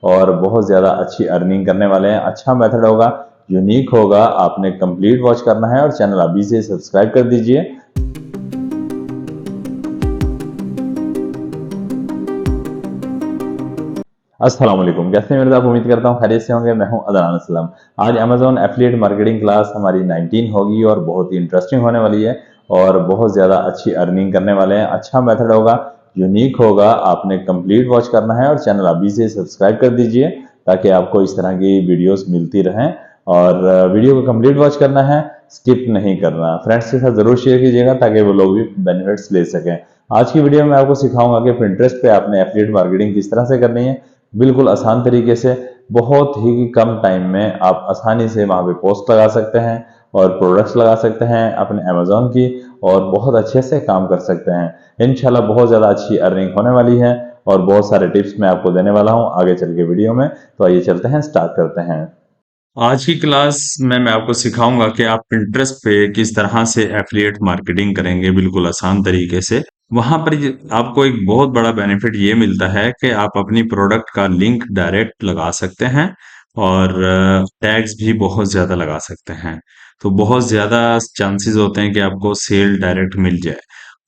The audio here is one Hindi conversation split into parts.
और बहुत ज़्यादा अच्छी अर्निंग करने वाले हैं। अच्छा मेथड होगा, यूनिक होगा, आपने कंप्लीट वॉच करना है और चैनल अभी से सब्सक्राइब कर दीजिए। अस्सलाम वालेकुम, कैसे हैं मेरे साथ? उम्मीद करता हूँ खैरियत से होंगे। मैं हूं अदनान असलम। आज अमेजोन एफिलिएट मार्केटिंग क्लास हमारी 19 होगी और बहुत ही इंटरेस्टिंग होने वाली है और बहुत ज़्यादा अच्छी अर्निंग करने वाले हैं। अच्छा मेथड होगा, यूनिक होगा, आपने कंप्लीट वॉच करना है और चैनल अभी से सब्सक्राइब कर दीजिए ताकि आपको इस तरह की वीडियोस मिलती रहें। और वीडियो को कंप्लीट वॉच करना है, स्किप नहीं करना। फ्रेंड्स के साथ जरूर शेयर कीजिएगा ताकि वो लोग भी बेनिफिट्स ले सकें। आज की वीडियो में आपको सिखाऊंगा कि पिंटरेस्ट पे आपने एफिलिएट मार्केटिंग किस तरह से करनी है, बिल्कुल आसान तरीके से। बहुत ही कम टाइम में आप आसानी से वहां पे पोस्ट लगा सकते हैं और प्रोडक्ट्स लगा सकते हैं अपने अमेजोन की, और बहुत अच्छे से काम कर सकते हैं। इंशाल्लाह बहुत ज़्यादा अच्छी अर्निंग होने वाली है और बहुत सारे टिप्स मैं आपको देने वाला हूं आगे चल के वीडियो में। तो आइए चलते हैं, स्टार्ट करते हैं। आज की क्लास में मैं आपको सिखाऊंगा कि आप पिंटरेस्ट पे किस तरह से एफिलिएट मार्केटिंग करेंगे बिल्कुल आसान तरीके से। वहां पर आपको एक बहुत बड़ा बेनिफिट ये मिलता है कि आप अपनी प्रोडक्ट का लिंक डायरेक्ट लगा सकते हैं और टैग्स भी बहुत ज्यादा लगा सकते हैं। तो बहुत ज्यादा चांसेस होते हैं कि आपको सेल डायरेक्ट मिल जाए।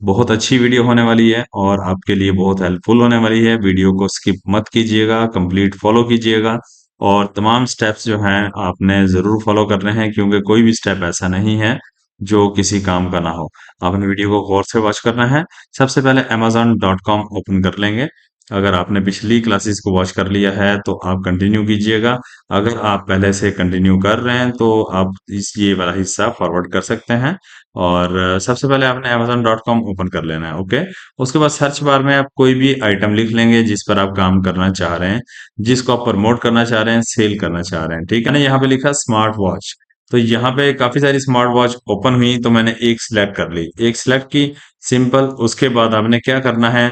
बहुत अच्छी वीडियो होने वाली है और आपके लिए बहुत हेल्पफुल होने वाली है। वीडियो को स्किप मत कीजिएगा, कंप्लीट फॉलो कीजिएगा और तमाम स्टेप्स जो हैं आपने ज़रूर फॉलो करने हैं, क्योंकि कोई भी स्टेप ऐसा नहीं है जो किसी काम का ना हो। आपने वीडियो को गौर से वॉच करना है। सबसे पहले amazon.com ओपन कर लेंगे। अगर आपने पिछली क्लासेस को वॉच कर लिया है तो आप कंटिन्यू कीजिएगा। अगर आप पहले से कंटिन्यू कर रहे हैं तो आप इस ये वाला हिस्सा फॉरवर्ड कर सकते हैं। और सबसे पहले आपने amazon.com ओपन कर लेना है। ओके, उसके बाद सर्च बार में आप कोई भी आइटम लिख लेंगे जिस पर आप काम करना चाह रहे हैं, जिसको आप प्रमोट करना चाह रहे हैं, सेल करना चाह रहे हैं। ठीक है ना? यहाँ पे लिखा स्मार्ट वॉच। तो यहाँ पे काफी सारी स्मार्ट वॉच ओपन हुई तो मैंने एक सिलेक्ट कर ली, एक सिलेक्ट की, सिंपल। उसके बाद आपने क्या करना है,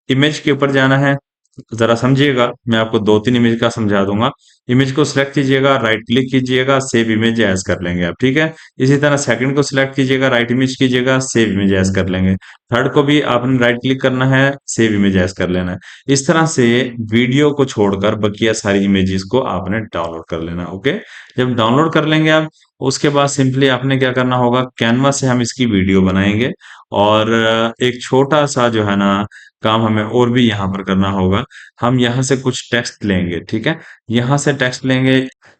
इमेज के ऊपर जाना है। जरा समझिएगा, मैं आपको दो तीन इमेज का समझा दूंगा। इमेज को सिलेक्ट कीजिएगा, राइट क्लिक कीजिएगा, सेव इमेज एज कर लेंगे आप। ठीक है? इसी तरह सेकंड को सिलेक्ट कीजिएगा, राइट इमेज कीजिएगा, सेव इमेज एज कर लेंगे। थर्ड को भी आपने राइट क्लिक करना है, सेव इमेज एज कर लेना है। इस तरह से वीडियो को छोड़कर बकिया सारी इमेजेस को आपने डाउनलोड कर लेना। ओके, जब डाउनलोड कर लेंगे आप, उसके बाद सिंपली आपने क्या करना होगा, कैनवा से हम इसकी वीडियो बनाएंगे। और एक छोटा सा जो है ना काम हमें और भी यहाँ पर करना होगा। हम यहाँ से कुछ टेक्स्ट लेंगे। ठीक है? यहाँ से टेक्स्ट लेंगे,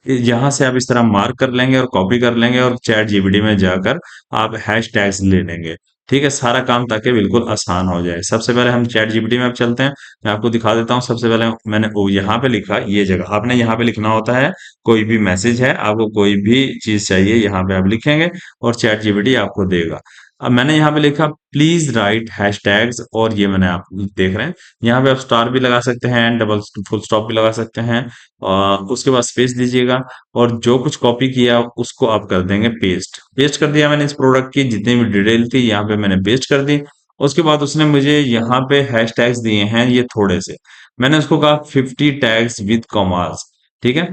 यहाँ से आप इस तरह मार्क कर लेंगे और कॉपी कर लेंगे और चैट जीपीटी में जाकर आप हैश टैग्स ले लेंगे। ठीक है? सारा काम ताकि बिल्कुल आसान हो जाए। सबसे पहले हम चैट जीपीटी में अब चलते हैं। मैं आपको दिखा देता हूँ। सबसे पहले मैंने यहाँ पे लिखा, ये जगह आपने यहाँ पे लिखना होता है। कोई भी मैसेज है, आपको कोई भी चीज चाहिए, यहाँ पे आप लिखेंगे और चैट जीपीटी आपको देगा। अब मैंने यहाँ पे लिखा प्लीज राइट हैशटैग्स, और ये मैंने आप देख रहे हैं यहाँ पे आप स्टार भी लगा सकते हैं, डबल फुल स्टॉप भी लगा सकते हैं। और उसके बाद स्पेस दीजिएगा और जो कुछ कॉपी किया उसको आप कर देंगे पेस्ट। पेस्ट कर दिया मैंने, इस प्रोडक्ट की जितनी भी डिटेल थी यहाँ पे मैंने पेस्ट कर दी। उसके बाद उसने मुझे यहाँ पे हैशटैग्स दिए हैं ये थोड़े से। मैंने उसको कहा 50 टैग्स विद कॉमास। ठीक है?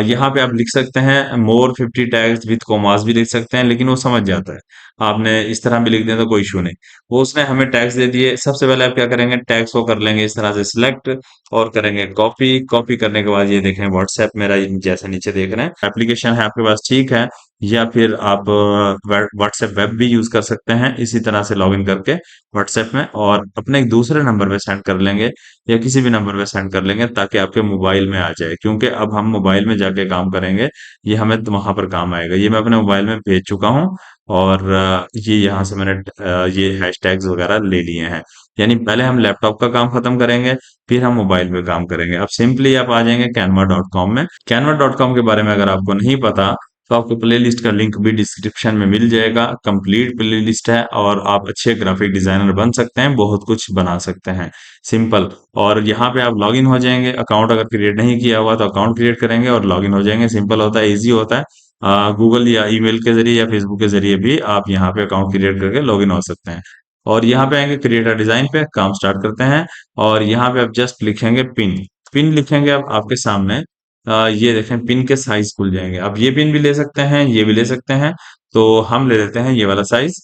यहाँ पे आप लिख सकते हैं मोर 50 टैग्स विद कॉमास भी लिख सकते हैं, लेकिन वो समझ जाता है। आपने इस तरह भी लिख दिया तो कोई इशू नहीं। वो उसने हमें टैग्स दे दिए। सबसे पहले आप क्या करेंगे, टैग्स को कर लेंगे इस तरह से सिलेक्ट और करेंगे कॉपी। कॉपी करने के बाद ये देखें व्हाट्सएप मेरा जैसे नीचे देख रहे हैं एप्लीकेशन है आपके पास। ठीक है? या फिर आप व्हाट्सएप वेब भी यूज कर सकते हैं इसी तरह से लॉगिन करके व्हाट्सएप में, और अपने एक दूसरे नंबर पे सेंड कर लेंगे या किसी भी नंबर पे सेंड कर लेंगे ताकि आपके मोबाइल में आ जाए, क्योंकि अब हम मोबाइल में जाके काम करेंगे। ये हमें तो वहां पर काम आएगा। ये मैं अपने मोबाइल में भेज चुका हूँ और ये यहाँ से मैंने ये हैशटैग्स वगैरह ले लिए हैं। यानी पहले हम लैपटॉप का काम खत्म करेंगे, फिर हम मोबाइल पे काम करेंगे। अब सिंपली आप आ जाएंगे canva.com में। canva.com के बारे में अगर आपको नहीं पता तो आपको प्लेलिस्ट का लिंक भी डिस्क्रिप्शन में मिल जाएगा। कंप्लीट प्लेलिस्ट है और आप अच्छे ग्राफिक डिजाइनर बन सकते हैं, बहुत कुछ बना सकते हैं सिंपल। और यहाँ पे आप लॉगिन हो जाएंगे। अकाउंट अगर क्रिएट नहीं किया हुआ तो अकाउंट क्रिएट करेंगे और लॉगिन हो जाएंगे। सिंपल होता है, इजी होता है। गूगल या ईमेल के जरिए या फेसबुक के जरिए भी आप यहाँ पे अकाउंट क्रिएट करके लॉगिन हो सकते हैं। और यहाँ पे आएंगे क्रिएटर डिजाइन पे, काम स्टार्ट करते हैं। और यहाँ पे आप जस्ट लिखेंगे पिन। पिन लिखेंगे आप आपके सामने ये देखें पिन के साइज खुल जाएंगे। अब ये पिन भी ले सकते हैं, ये भी ले सकते हैं। तो हम ले लेते हैं ये वाला साइज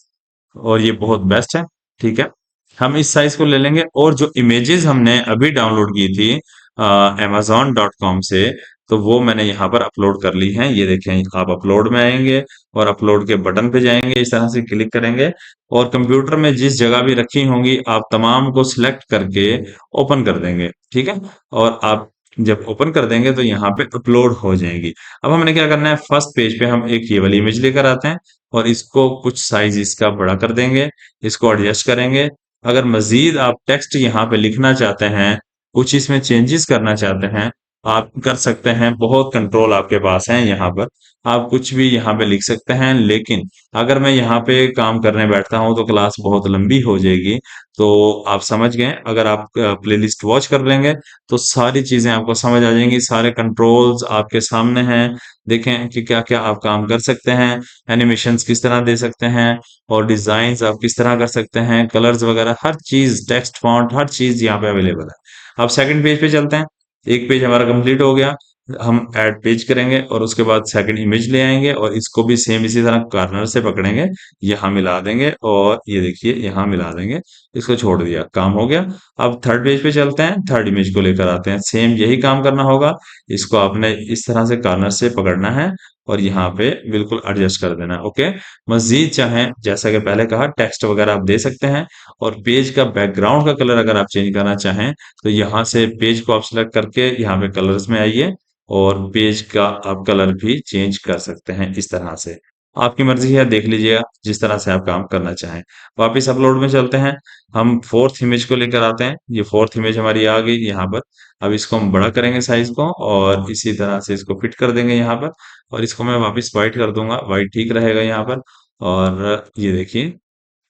और ये बहुत बेस्ट है। ठीक है? हम इस साइज को ले लेंगे और जो इमेजेस हमने अभी डाउनलोड की थी amazon.com से, तो वो मैंने यहाँ पर अपलोड कर ली हैं। ये देखें, आप अपलोड में आएंगे और अपलोड के बटन पे जाएंगे, इस तरह से क्लिक करेंगे और कंप्यूटर में जिस जगह भी रखी होंगी आप तमाम को सिलेक्ट करके ओपन कर देंगे, ठीक है। और आप जब ओपन कर देंगे तो यहाँ पे अपलोड हो जाएंगी। अब हमने क्या करना है, फर्स्ट पेज पे हम एक ये वाली इमेज लेकर आते हैं और इसको कुछ साइज इसका बड़ा कर देंगे, इसको एडजस्ट करेंगे। अगर मजीद आप टेक्स्ट यहाँ पे लिखना चाहते हैं, कुछ इसमें चेंजेस करना चाहते हैं, आप कर सकते हैं। बहुत कंट्रोल आपके पास है यहाँ पर, आप कुछ भी यहाँ पे लिख सकते हैं। लेकिन अगर मैं यहाँ पे काम करने बैठता हूँ तो क्लास बहुत लंबी हो जाएगी। तो आप समझ गए, अगर आप प्लेलिस्ट वॉच कर लेंगे तो सारी चीजें आपको समझ आ जाएंगी, सारे कंट्रोल्स आपके सामने हैं। देखें कि क्या क्या आप काम कर सकते हैं, एनिमेशंस किस तरह दे सकते हैं और डिजाइन्स आप किस तरह कर सकते हैं, कलर्स वगैरह हर चीज, टेक्स्ट फॉन्ट हर चीज यहाँ पे अवेलेबल है। अब सेकंड पेज पे चलते हैं। एक पेज हमारा कंप्लीट हो गया, हम ऐड पेज करेंगे और उसके बाद सेकंड इमेज ले आएंगे और इसको भी सेम इसी तरह कॉर्नर से पकड़ेंगे, यहाँ मिला देंगे और ये देखिए यहाँ मिला देंगे, इसको छोड़ दिया, काम हो गया। अब थर्ड पेज पे चलते हैं, थर्ड इमेज को लेकर आते हैं, सेम यही काम करना होगा। इसको आपने इस तरह से कॉर्नर से पकड़ना है और यहाँ पे बिल्कुल एडजस्ट कर देना है, ओके। मजीद चाहें, जैसा कि पहले कहा, टेक्स्ट वगैरह आप दे सकते हैं और पेज का बैकग्राउंड का कलर अगर आप चेंज करना चाहें तो यहाँ से पेज को आप सिलेक्ट करके यहाँ पे कलर्स में आइए और पेज का आप कलर भी चेंज कर सकते हैं इस तरह से। आपकी मर्जी है, देख लीजिएगा जिस तरह से आप काम करना चाहें। वापस अपलोड में चलते हैं, हम फोर्थ इमेज को लेकर आते हैं। ये फोर्थ इमेज हमारी आ गई यहाँ पर। अब इसको हम बड़ा करेंगे साइज को और इसी तरह से इसको फिट कर देंगे यहाँ पर और इसको मैं वापस व्हाइट कर दूंगा, व्हाइट ठीक रहेगा यहाँ पर। और ये देखिए,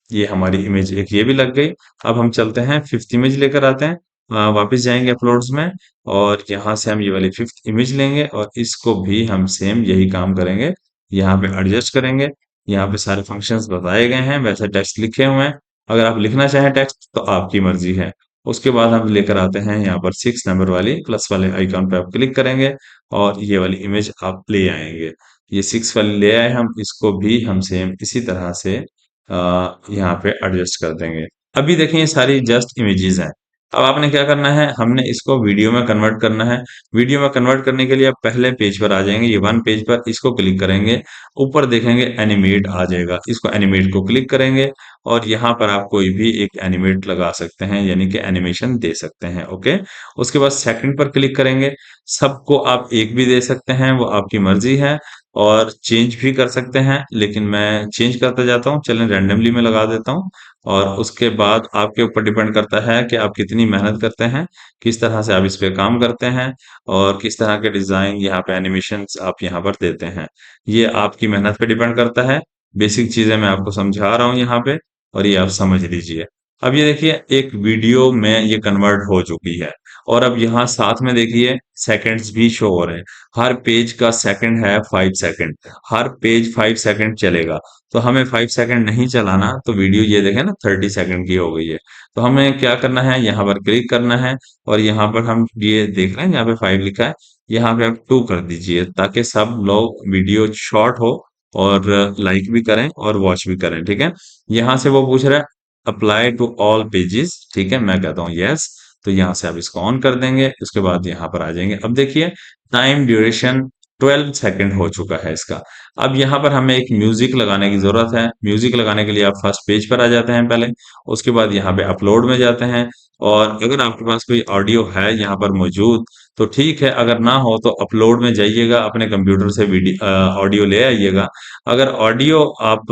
ये हमारी इमेज एक ये भी लग गई। अब हम चलते हैं फिफ्थ इमेज लेकर आते हैं, वापस जाएंगे अपलोड्स में और यहाँ से हम ये वाली फिफ्थ इमेज लेंगे और इसको भी हम सेम यही काम करेंगे, यहाँ पे एडजस्ट करेंगे। यहाँ पे सारे फंक्शंस बताए गए हैं, वैसे टेक्स्ट लिखे हुए हैं। अगर आप लिखना चाहें टेक्स्ट तो आपकी मर्जी है। उसके बाद हम लेकर आते हैं यहाँ पर 6 नंबर वाली प्लस वाले आइकॉन पे आप क्लिक करेंगे और ये वाली इमेज आप ले आएंगे। ये 6 वाली ले आए हम, इसको भी हम सेम इसी तरह से यहाँ पे एडजस्ट कर देंगे। अभी देखें, ये सारी जस्ट इमेजेस हैं। अब आपने क्या करना है, हमने इसको वीडियो में कन्वर्ट करना है। वीडियो में कन्वर्ट करने के लिए आप पहले पेज पर आ जाएंगे, ये वन पेज पर, इसको क्लिक करेंगे, ऊपर देखेंगे एनिमेट आ जाएगा, इसको एनिमेट को क्लिक करेंगे और यहाँ पर आप कोई भी एक एनिमेट लगा सकते हैं, यानी कि एनिमेशन दे सकते हैं, ओके। उसके बाद सेकंड पर क्लिक करेंगे, सबको आप एक भी दे सकते हैं, वो आपकी मर्जी है। और चेंज भी कर सकते हैं, लेकिन मैं चेंज करता जाता हूँ, चलें रैंडमली में लगा देता हूँ। और उसके बाद आपके ऊपर डिपेंड करता है कि आप कितनी मेहनत करते हैं, किस तरह से आप इस पे काम करते हैं और किस तरह के डिजाइन यहाँ पे एनिमेशंस आप यहाँ पर देते हैं। ये आपकी मेहनत पे डिपेंड करता है। बेसिक चीजें मैं आपको समझा रहा हूँ यहाँ पे और ये आप समझ लीजिए। अब ये देखिए, एक वीडियो में ये कन्वर्ट हो चुकी है और अब यहाँ साथ में देखिए सेकंड्स भी शो हो रहे हैं। हर पेज का सेकंड है 5 सेकंड, हर पेज 5 सेकंड चलेगा। तो हमें 5 सेकंड नहीं चलाना, तो वीडियो ये देखें ना 30 सेकंड की हो गई है। तो हमें क्या करना है, यहाँ पर क्लिक करना है और यहाँ पर हम ये देख रहे हैं, यहाँ पे 5 लिखा है, यहाँ पे आप 2 कर दीजिए ताकि सब लोग वीडियो शॉर्ट हो और लाइक भी करें और वॉच भी करें, ठीक है। यहाँ से वो पूछ रहा है अप्लाई टू ऑल पेजेस, ठीक है, मैं कहता हूँ यस। तो यहाँ से आप इसको ऑन कर देंगे, उसके बाद यहाँ पर आ जाएंगे। अब देखिए, टाइम ड्यूरेशन 12 सेकंड हो चुका है इसका। अब यहाँ पर हमें एक म्यूजिक लगाने की जरूरत है। म्यूजिक लगाने के लिए आप फर्स्ट पेज पर आ जाते हैं पहले, उसके बाद यहाँ पे अपलोड में जाते हैं और अगर आपके पास कोई ऑडियो है यहाँ पर मौजूद तो ठीक है, अगर ना हो तो अपलोड में जाइएगा, अपने कंप्यूटर से वीडियो ऑडियो ले आइएगा। अगर ऑडियो आप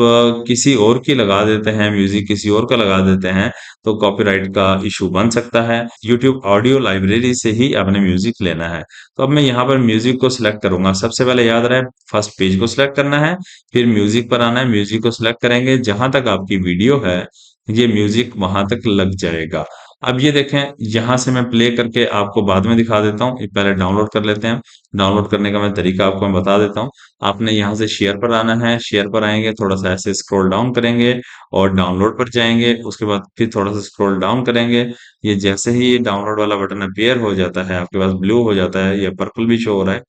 किसी और की लगा देते हैं, म्यूजिक किसी और का लगा देते हैं तो कॉपीराइट का इशू बन सकता है। यूट्यूब ऑडियो लाइब्रेरी से ही आपने म्यूजिक लेना है। तो अब मैं यहाँ पर म्यूजिक को सिलेक्ट करूंगा। सबसे पहले याद रहे, फर्स्ट पेज को सिलेक्ट करना है, फिर म्यूजिक पर आना है, म्यूजिक को सिलेक्ट करेंगे, जहां तक आपकी वीडियो है ये म्यूजिक वहां तक लग जाएगा। अब ये देखें, यहाँ से मैं प्ले करके आपको बाद में दिखा देता हूँ, पहले डाउनलोड कर लेते हैं। डाउनलोड करने का मैं तरीका आपको मैं बता देता हूँ। आपने यहाँ से शेयर पर आना है, शेयर पर आएंगे, थोड़ा सा ऐसे स्क्रॉल डाउन करेंगे और डाउनलोड पर जाएंगे, उसके बाद फिर थोड़ा सा स्क्रॉल डाउन करेंगे। ये जैसे ही ये डाउनलोड वाला बटन अपीयर हो जाता है, आपके पास ब्लू हो जाता है, ये पर्पल भी शो हो रहा है,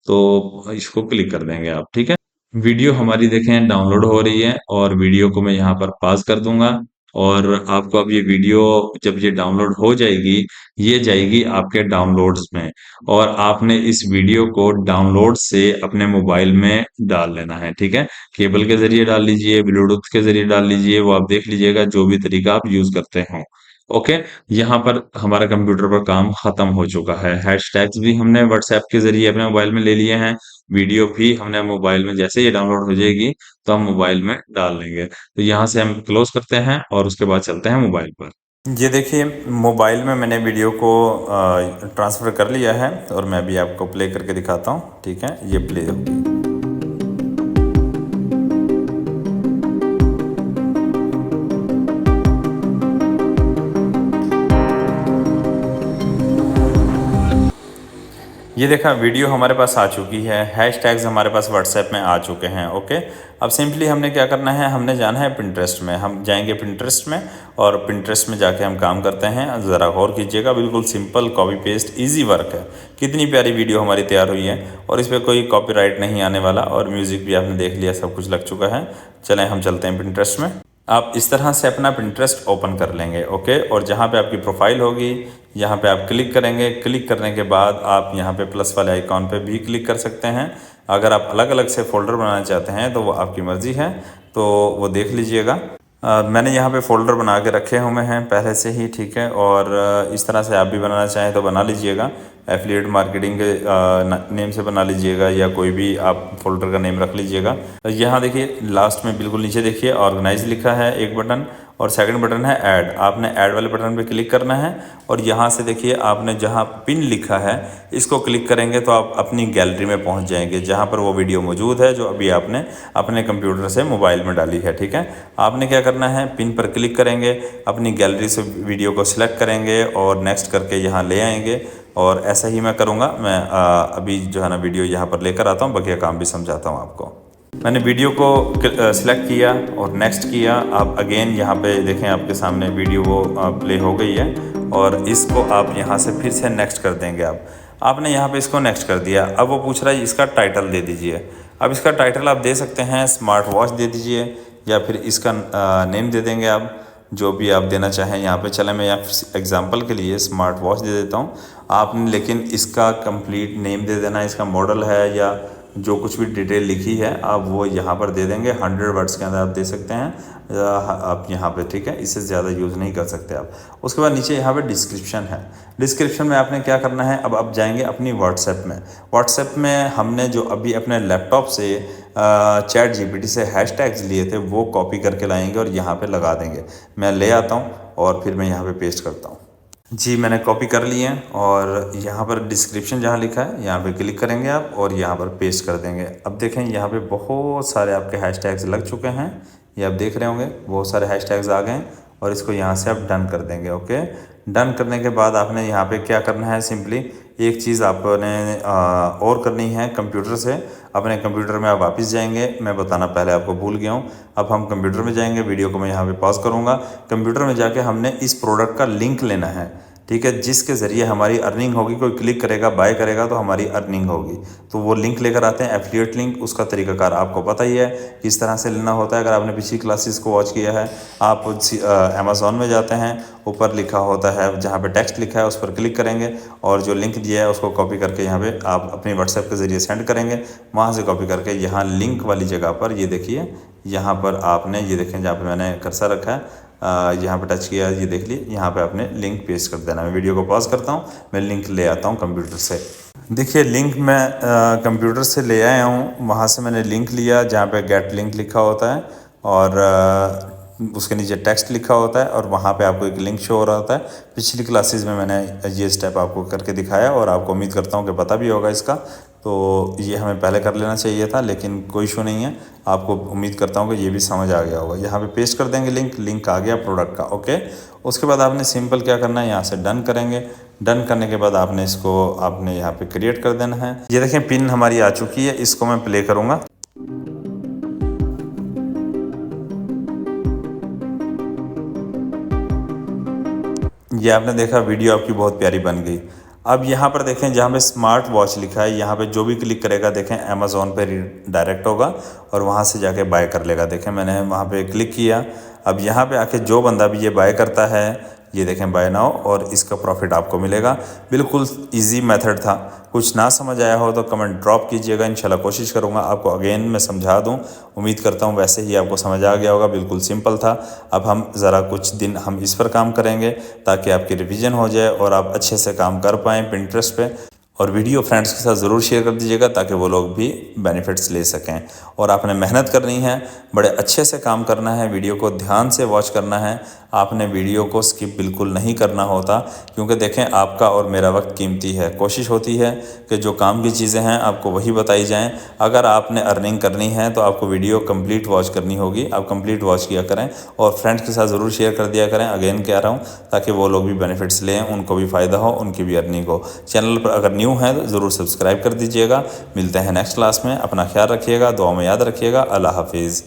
तो इसको क्लिक कर देंगे आप, ठीक है। वीडियो हमारी देखें डाउनलोड हो रही है और वीडियो को मैं यहाँ पर पॉज कर दूंगा और आपको अब ये वीडियो जब ये डाउनलोड हो जाएगी, ये जाएगी आपके डाउनलोड्स में और आपने इस वीडियो को डाउनलोड से अपने मोबाइल में डाल लेना है, ठीक है? केबल के ज़रिए डाल लीजिए, ब्लूटूथ के ज़रिए डाल लीजिए, वो आप देख लीजिएगा जो भी तरीका आप यूज़ करते हो। ओके, यहाँ पर हमारा कंप्यूटर पर काम खत्म हो चुका है। हैशटैग्स भी हमने व्हाट्सएप के ज़रिए अपने मोबाइल में ले लिए हैं, वीडियो भी हमने मोबाइल में जैसे ये डाउनलोड हो जाएगी, तो हम मोबाइल में डाल लेंगे। तो यहाँ से हम क्लोज़ करते हैं और उसके बाद चलते हैं मोबाइल पर। ये देखिए मोबाइल में मैंने वीडियो को ट्रांसफ़र कर लिया है और मैं भी आपको प्ले करके दिखाता हूँ, ठीक है? ये प्ले होगी। ये देखा वीडियो हमारे पास आ चुकी है, हैशटैग्स हमारे पास व्हाट्सएप में आ चुके हैं। ओके, अब सिंपली हमने क्या करना है, हमने जाना है पिंटरेस्ट में। हम जाएंगे पिंटरेस्ट में और पिंटरेस्ट में जाके हम काम करते हैं। ज़रा गौर कीजिएगा, बिल्कुल simple copy paste easy work है। कितनी प्यारी वीडियो हमारी तैयार हुई है और इस पर कोई कॉपीराइट नहीं आने वाला और म्यूज़िक भी आपने देख लिया, सब कुछ लग चुका है। चलें हम चलते हैं पिंटरेस्ट में। आप इस तरह से अपना पिंटरेस्ट ओपन कर लेंगे। ओके, और जहाँ पे आपकी प्रोफाइल होगी यहाँ पे आप क्लिक करेंगे। क्लिक करने के बाद आप यहाँ पे प्लस वाले आइकॉन पे भी क्लिक कर सकते हैं। अगर आप अलग अलग से फ़ोल्डर बनाना चाहते हैं तो वो आपकी मर्ज़ी है, तो वो देख लीजिएगा। मैंने यहाँ पे फ़ोल्डर बना के रखे हुए हैं पहले से ही, ठीक है? और इस तरह से आप भी बनाना चाहें तो बना लीजिएगा। एफिलिएट मार्केटिंग के नेम से बना लीजिएगा या कोई भी आप फ़ोल्डर का नेम रख लीजिएगा। यहाँ देखिए लास्ट में बिल्कुल नीचे देखिए ऑर्गेनाइज लिखा है एक बटन और सेकंड बटन है ऐड। आपने ऐड वाले बटन पे क्लिक करना है और यहाँ से देखिए आपने जहाँ पिन लिखा है इसको क्लिक करेंगे तो आप अपनी गैलरी में पहुँच जाएंगे, जहाँ पर वो वीडियो मौजूद है जो अभी आपने अपने कंप्यूटर से मोबाइल में डाली है, ठीक है? आपने क्या करना है, पिन पर क्लिक करेंगे, अपनी गैलरी से वीडियो को सिलेक्ट करेंगे और नेक्स्ट करके यहाँ ले आएंगे। और ऐसा ही मैं करूँगा। मैं अभी जो है ना वीडियो यहाँ पर लेकर आता हूँ, बकिया काम भी समझाता हूँ आपको। मैंने वीडियो को सिलेक्ट किया और नेक्स्ट किया। आप अगेन यहाँ पे देखें आपके सामने वीडियो वो प्ले हो गई है और इसको आप यहाँ से फिर से नेक्स्ट कर देंगे। आपने यहाँ पे इसको नेक्स्ट कर दिया। अब वो पूछ रहा है इसका टाइटल दे दीजिए। अब इसका टाइटल आप दे सकते हैं स्मार्ट वॉच दे दीजिए या फिर इसका नेम दे देंगे आप, जो भी आप देना चाहें। यहाँ पे चलें मैं यहाँ एग्जांपल के लिए स्मार्ट वॉच दे देता हूँ आपने, लेकिन इसका कंप्लीट नेम दे देना, इसका मॉडल है या जो कुछ भी डिटेल लिखी है आप वो यहाँ पर दे देंगे। 100 वर्ड्स के अंदर आप दे सकते हैं आप यहाँ पे, ठीक है? इससे ज़्यादा यूज़ नहीं कर सकते आप। उसके बाद नीचे यहाँ पे डिस्क्रिप्शन है। डिस्क्रिप्शन में आपने क्या करना है, अब आप जाएंगे अपनी व्हाट्सएप में। व्हाट्सएप में हमने जो अभी अपने लैपटॉप से चैट जीपीटी से हैशटैग्स लिए थे वो कॉपी करके लाएंगे और यहाँ पे लगा देंगे। मैं ले आता हूँ और फिर मैं यहाँ पे पेस्ट करता हूँ। जी मैंने कॉपी कर लिए हैं और यहाँ पर डिस्क्रिप्शन जहाँ लिखा है यहाँ पे क्लिक करेंगे आप और यहाँ पर पेस्ट कर देंगे। अब देखें यहाँ पे बहुत सारे आपके हैशटैग्स लग चुके हैं, ये आप देख रहे होंगे बहुत सारे हैशटैग्स आ गए हैं और इसको यहाँ से आप डन कर देंगे। ओके, डन करने के बाद आपने यहाँ पे क्या करना है, सिंपली एक चीज़ आपने और करनी है। कंप्यूटर से अपने कंप्यूटर में आप वापस जाएंगे, मैं बताना पहले आपको भूल गया हूँ। अब हम कंप्यूटर में जाएंगे, वीडियो को मैं यहाँ पे पॉज करूँगा। कंप्यूटर में जाके हमने इस प्रोडक्ट का लिंक लेना है, ठीक है? जिसके ज़रिए हमारी अर्निंग होगी। कोई क्लिक करेगा, बाय करेगा तो हमारी अर्निंग होगी। तो वो लिंक लेकर आते हैं, एफिलिएट लिंक। उसका तरीकाकार आपको पता ही है किस तरह से लेना होता है। अगर आपने पिछली क्लासेस को वॉच किया है, आप अमेज़ॉन में जाते हैं, ऊपर लिखा होता है जहाँ पे टेक्स्ट लिखा है उस पर क्लिक करेंगे और जो लिंक दिया है उसको कॉपी करके यहाँ पे आप अपनी व्हाट्सएप के ज़रिए सेंड करेंगे। वहाँ से कॉपी करके यहाँ लिंक वाली जगह पर ये देखिए, यहाँ पर आपने ये देखें जहाँ पे मैंने कर्सर रखा है, यहाँ पे टच किया, ये देख लीजिए, यहाँ पे आपने लिंक पेस्ट कर देना। मैं वीडियो को पॉज करता हूँ, मैं लिंक ले आता हूँ कंप्यूटर से। देखिए लिंक मैं कंप्यूटर से ले आया हूँ, वहाँ से मैंने लिंक लिया जहाँ पे गेट लिंक लिखा होता है और उसके नीचे टेक्स्ट लिखा होता है और वहाँ पे आपको एक लिंक शो हो रहा होता है। पिछली क्लासेस में मैंने ये स्टेप आपको करके दिखाया और आपको उम्मीद करता हूँ कि पता भी होगा इसका। तो ये हमें पहले कर लेना चाहिए था, लेकिन कोई इशू नहीं है। आपको उम्मीद करता हूँ कि ये भी समझ आ गया होगा। यहाँ पे पेस्ट कर देंगे लिंक, लिंक आ गया प्रोडक्ट का। ओके, उसके बाद आपने सिंपल क्या करना है, यहाँ से डन करेंगे। डन करने के बाद आपने इसको आपने यहाँ पे क्रिएट कर देना है। ये देखें पिन हमारी आ चुकी है, इसको मैं प्ले करूँगा। ये आपने देखा वीडियो आपकी बहुत प्यारी बन गई। अब यहाँ पर देखें जहाँ पे स्मार्ट वॉच लिखा है, यहाँ पे जो भी क्लिक करेगा देखें अमेज़ॉन पे डायरेक्ट होगा और वहाँ से जाके बाय कर लेगा। देखें मैंने वहाँ पे क्लिक किया, अब यहाँ पे आके जो बंदा भी ये बाय करता है, ये देखें बाय नाउ, और इसका प्रॉफिट आपको मिलेगा। बिल्कुल इजी मेथड था। कुछ ना समझ आया हो तो कमेंट ड्रॉप कीजिएगा, इंशाल्लाह कोशिश करूँगा आपको अगेन मैं समझा दूँ। उम्मीद करता हूँ वैसे ही आपको समझ आ गया होगा, बिल्कुल सिंपल था। अब हम ज़रा कुछ दिन हम इस पर काम करेंगे ताकि आपकी रिवीजन हो जाए और आप अच्छे से काम कर पाएँ पिंटरेस्ट पे। और वीडियो फ्रेंड्स के साथ ज़रूर शेयर कर दीजिएगा ताकि वो लोग भी बेनिफिट्स ले सकें। और आपने मेहनत करनी है, बड़े अच्छे से काम करना है, वीडियो को ध्यान से वॉच करना है। आपने वीडियो को स्किप बिल्कुल नहीं करना होता, क्योंकि देखें आपका और मेरा वक्त कीमती है। कोशिश होती है कि जो काम की चीज़ें हैं आपको वही बताई जाएं। अगर आपने अर्निंग करनी है तो आपको वीडियो कंप्लीट वॉच करनी होगी। आप कंप्लीट वॉच किया करें और फ्रेंड्स के साथ ज़रूर शेयर कर दिया करें, अगेन कह रहा हूँ, ताकि वो लोग भी बेनिफिट्स लें, उनको भी फ़ायदा हो, उनकी भी अर्निंग हो। चैनल पर अगर न्यू है तो ज़रूर सब्सक्राइब कर दीजिएगा। मिलते हैं नेक्स्ट क्लास में, अपना ख्याल रखिएगा, दुआ में याद रखिएगा। अल्लाह हाफिज़।